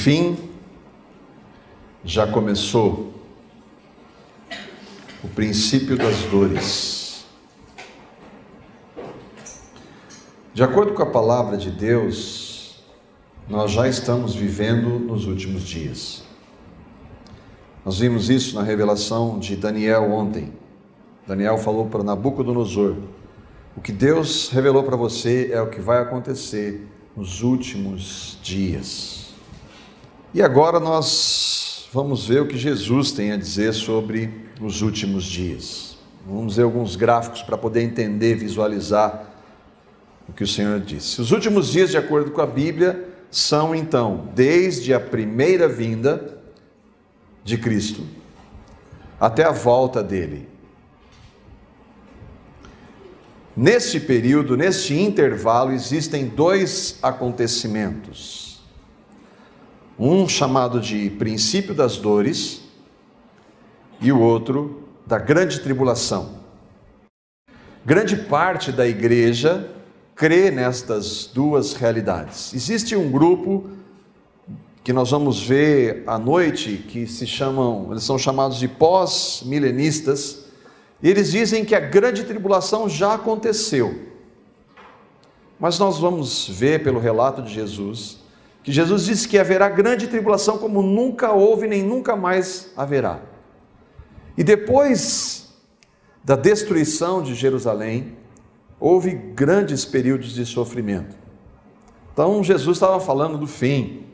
fim já começou, o princípio das dores. De acordo com a palavra de Deus, nós já estamos vivendo nos últimos dias. Nós vimos isso na revelação de Daniel ontem. Daniel falou para Nabucodonosor: o que Deus revelou para você é o que vai acontecer nos últimos dias. E agora nós vamos ver o que Jesus tem a dizer sobre os últimos dias. Vamos ver alguns gráficos para poder entender, visualizar o que o Senhor disse. Os últimos dias, de acordo com a Bíblia, são então desde a primeira vinda de Cristo até a volta dele. Neste período, neste intervalo, existem dois acontecimentos. Um chamado de princípio das dores e o outro da grande tribulação. Grande parte da igreja crê nestas duas realidades. Existe um grupo que nós vamos ver à noite, que eles são chamados de pós-milenistas, e eles dizem que a grande tribulação já aconteceu. Mas nós vamos ver pelo relato de Jesus, que Jesus disse que haverá grande tribulação como nunca houve nem nunca mais haverá. E depois da destruição de Jerusalém, houve grandes períodos de sofrimento. Então Jesus estava falando do fim.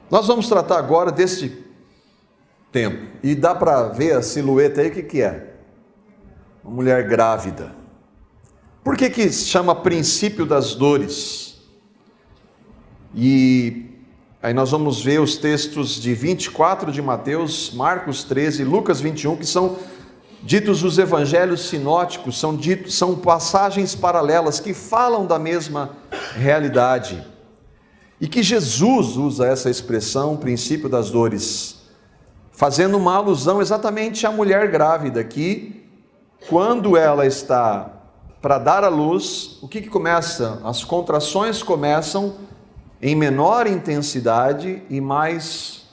Nós vamos tratar agora deste tempo. E dá para ver a silhueta aí, o que é? Uma mulher grávida. Por que se chama princípio das dores? E aí nós vamos ver os textos de 24 de Mateus, Marcos 13, Lucas 21, que são ditos os evangelhos sinóticos, são passagens paralelas que falam da mesma realidade. E que Jesus usa essa expressão, princípio das dores, fazendo uma alusão exatamente à mulher grávida, que quando ela está para dar à luz, o que começa? As contrações começam em menor intensidade e mais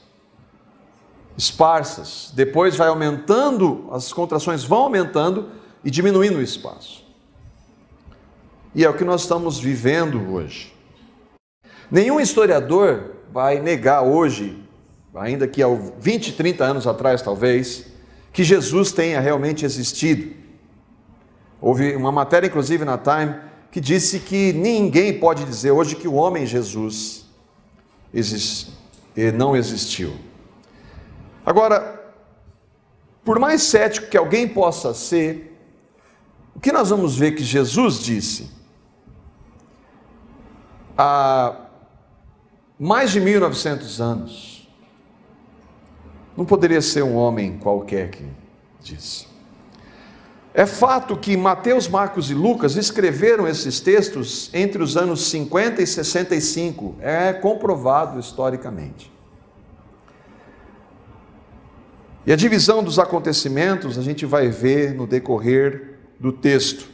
esparsas. Depois vai aumentando, as contrações vão aumentando e diminuindo o espaço. E é o que nós estamos vivendo hoje. Nenhum historiador vai negar hoje, ainda que há 20, 30 anos atrás talvez, que Jesus tenha realmente existido. Houve uma matéria, inclusive na Time, que disse que ninguém pode dizer hoje que o homem Jesus não existiu. Agora, por mais cético que alguém possa ser, o que nós vamos ver que Jesus disse há mais de 1900 anos, não poderia ser um homem qualquer que disse. É fato que Mateus, Marcos e Lucas escreveram esses textos entre os anos 50 e 65, é comprovado historicamente. E a divisão dos acontecimentos a gente vai ver no decorrer do texto.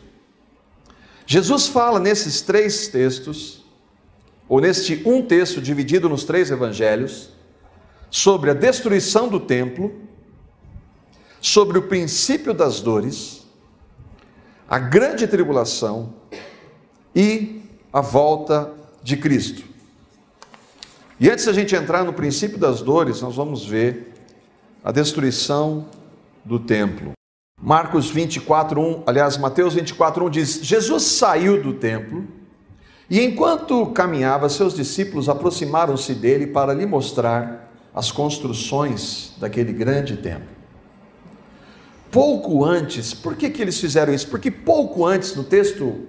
Jesus fala nesses três textos, ou neste um texto dividido nos três evangelhos, sobre a destruição do templo, sobre o princípio das dores, a grande tribulação e a volta de Cristo. E antes da gente entrar no princípio das dores, nós vamos ver a destruição do templo. Mateus 24:1 diz: Jesus saiu do templo e enquanto caminhava, seus discípulos aproximaram-se dele para lhe mostrar as construções daquele grande templo. Pouco antes, por que eles fizeram isso? Porque pouco antes, no texto,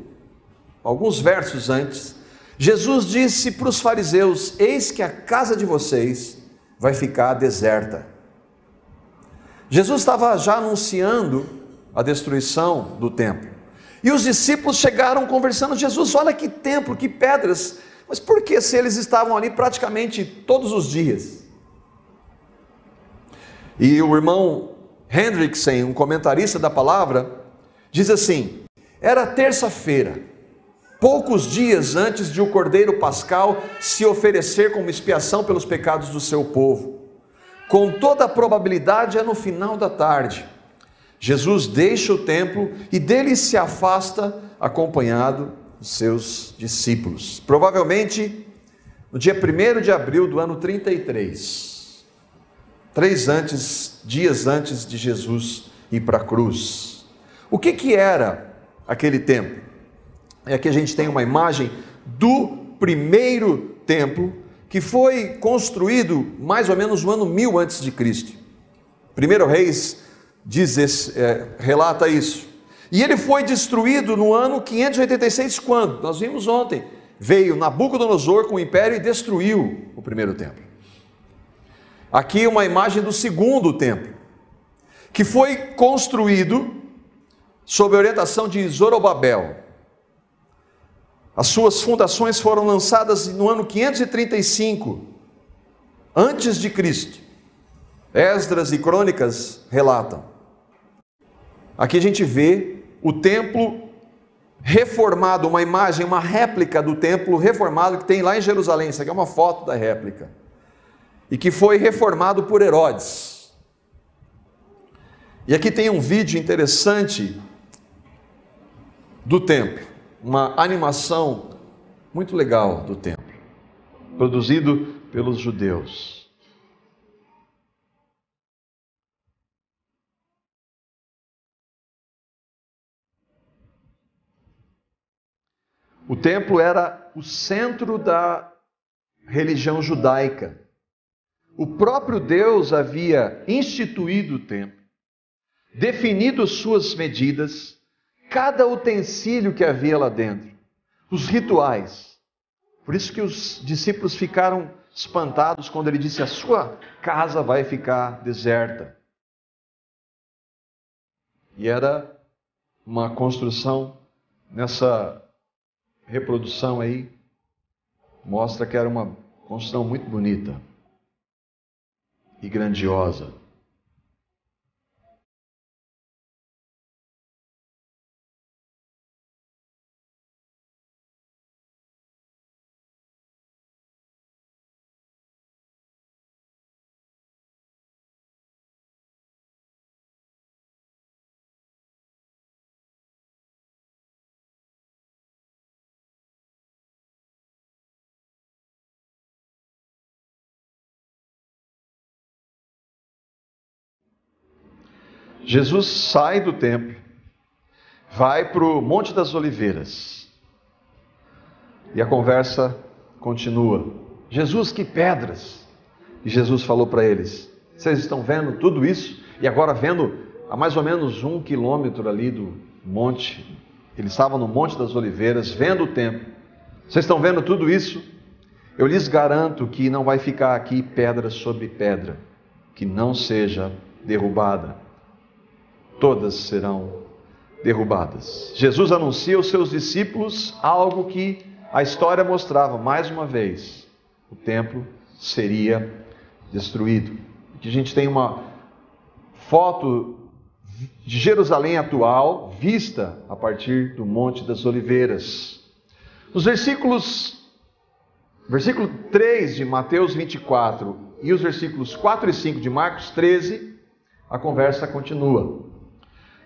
alguns versos antes, Jesus disse para os fariseus: eis que a casa de vocês vai ficar deserta. Jesus estava já anunciando a destruição do templo. E os discípulos chegaram conversando: Jesus, olha que templo, que pedras. Mas por que se eles estavam ali praticamente todos os dias? E o irmão Hendrickson, um comentarista da palavra, diz assim: era terça-feira, poucos dias antes de o Cordeiro Pascal se oferecer como expiação pelos pecados do seu povo. Com toda a probabilidade é no final da tarde. Jesus deixa o templo e dele se afasta acompanhado dos seus discípulos. Provavelmente no dia 1º de abril do ano 33, dias antes de Jesus ir para a cruz. O que era aquele templo? E aqui a gente tem uma imagem do primeiro templo, que foi construído mais ou menos no ano 1000 a.C. 1 Reis relata isso. E ele foi destruído no ano 586, quando? Nós vimos ontem. Veio Nabucodonosor com o império e destruiu o primeiro templo. Aqui uma imagem do segundo templo, que foi construído sob a orientação de Zorobabel. As suas fundações foram lançadas no ano 535 antes de Cristo. Esdras e Crônicas relatam. Aqui a gente vê o templo reformado, uma imagem, uma réplica do templo reformado que tem lá em Jerusalém. Essa aqui é uma foto da réplica. E que foi reformado por Herodes. E aqui tem um vídeo interessante do templo. Uma animação muito legal do templo, produzido pelos judeus. O templo era o centro da religião judaica. O próprio Deus havia instituído o templo, definido suas medidas, cada utensílio que havia lá dentro, os rituais. Por isso que os discípulos ficaram espantados quando ele disse: a sua casa vai ficar deserta. E era uma construção, nessa reprodução aí, mostra que era uma construção muito bonita e grandiosa. Jesus sai do templo, vai para o Monte das Oliveiras, e a conversa continua. Jesus, que pedras! E Jesus falou para eles: vocês estão vendo tudo isso? E agora vendo a mais ou menos 1 quilômetro ali do monte, eles estavam no Monte das Oliveiras, vendo o templo. Vocês estão vendo tudo isso? Eu lhes garanto que não vai ficar aqui pedra sobre pedra, que não seja derrubada. Todas serão derrubadas. Jesus anuncia aos seus discípulos algo que a história mostrava mais uma vez: o templo seria destruído. Aqui a gente tem uma foto de Jerusalém atual, vista a partir do Monte das Oliveiras. Nos versículo 3 de Mateus 24 e os versículos 4 e 5 de Marcos 13, a conversa continua.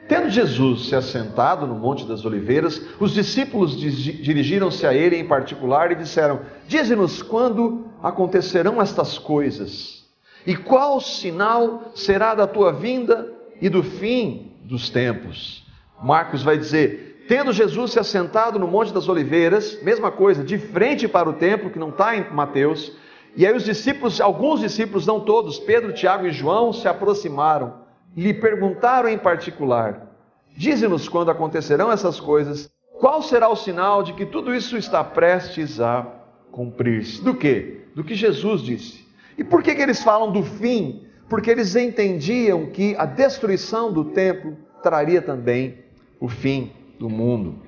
Tendo Jesus se assentado no Monte das Oliveiras, os discípulos dirigiram-se a ele em particular e disseram: dize-nos quando acontecerão estas coisas, e qual sinal será da tua vinda e do fim dos tempos. Marcos vai dizer: tendo Jesus se assentado no Monte das Oliveiras, mesma coisa, de frente para o templo, que não está em Mateus, e aí os discípulos, alguns discípulos, não todos, Pedro, Tiago e João, se aproximaram, lhe perguntaram em particular: dize-nos quando acontecerão essas coisas, qual será o sinal de que tudo isso está prestes a cumprir-se? Do quê? Do que Jesus disse. E por que eles falam do fim? Porque eles entendiam que a destruição do templo traria também o fim do mundo.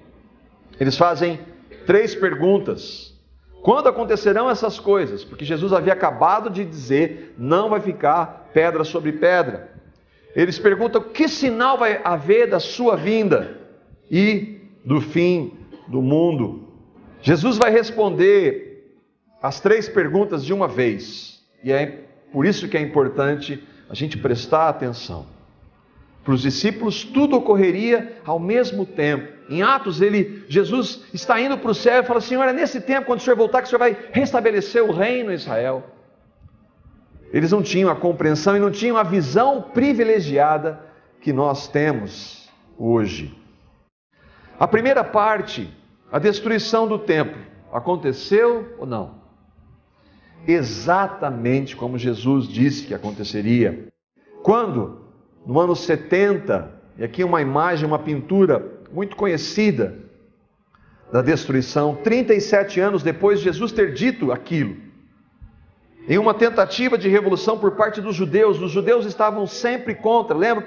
Eles fazem 3 perguntas. Quando acontecerão essas coisas? Porque Jesus havia acabado de dizer: não vai ficar pedra sobre pedra. Eles perguntam: que sinal vai haver da sua vinda e do fim do mundo? Jesus vai responder as 3 perguntas de uma vez, e é por isso que é importante a gente prestar atenção. Para os discípulos tudo ocorreria ao mesmo tempo. Em Atos, Jesus está indo para o céu e fala: Senhor, é nesse tempo, quando o Senhor voltar, que o Senhor vai restabelecer o reino em Israel. Eles não tinham a compreensão e não tinham a visão privilegiada que nós temos hoje. A primeira parte, a destruição do templo, aconteceu ou não? Exatamente como Jesus disse que aconteceria. Quando? No ano 70, e aqui uma imagem, uma pintura muito conhecida da destruição, 37 anos depois de Jesus ter dito aquilo, em uma tentativa de revolução por parte dos judeus estavam sempre contra, lembra?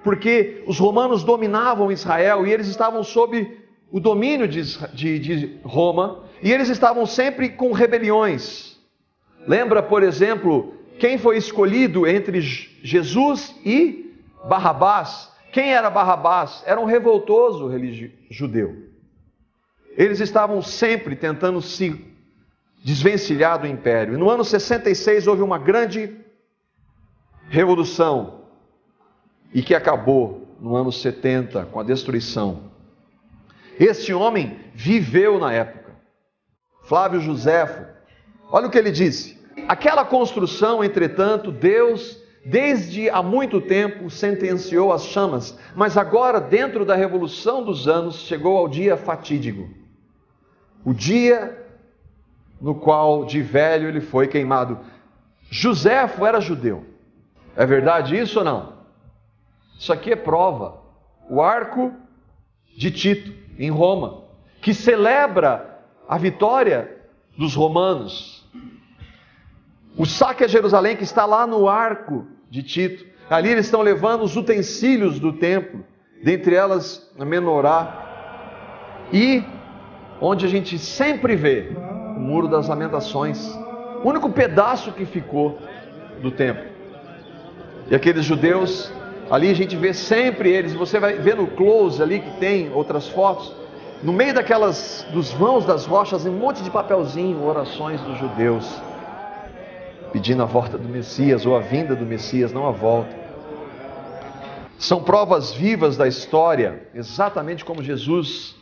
Porque os romanos dominavam Israel e eles estavam sob o domínio de Roma, e eles estavam sempre com rebeliões. Lembra, por exemplo, quem foi escolhido entre Jesus e Barrabás? Quem era Barrabás? Era um revoltoso judeu. Eles estavam sempre tentando se desvencilhar do império. E no ano 66 houve uma grande revolução, e que acabou no ano 70 com a destruição. Este homem viveu na época, Flávio Joséfo. Olha o que ele disse: aquela construção, entretanto, Deus, desde há muito tempo, sentenciou as chamas, mas agora, dentro da revolução dos anos, chegou ao dia fatídico, o dia no qual de velho ele foi queimado. Joséfo era judeu. É verdade isso ou não? Isso aqui é prova. O arco de Tito, em Roma, que celebra a vitória dos romanos. O saque a Jerusalém, que está lá no arco de Tito. Ali eles estão levando os utensílios do templo, dentre elas a menorá, e onde a gente sempre vê o Muro das Lamentações, o único pedaço que ficou do templo. E aqueles judeus, ali a gente vê sempre eles, você vai ver no close ali que tem outras fotos, no meio dos vãos das rochas, um monte de papelzinho, orações dos judeus, pedindo a volta do Messias, ou a vinda do Messias, não a volta. São provas vivas da história, exatamente como Jesus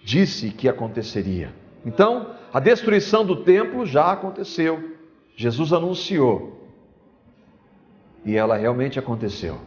disse que aconteceria. Então, a destruição do templo já aconteceu. Jesus anunciou. E ela realmente aconteceu.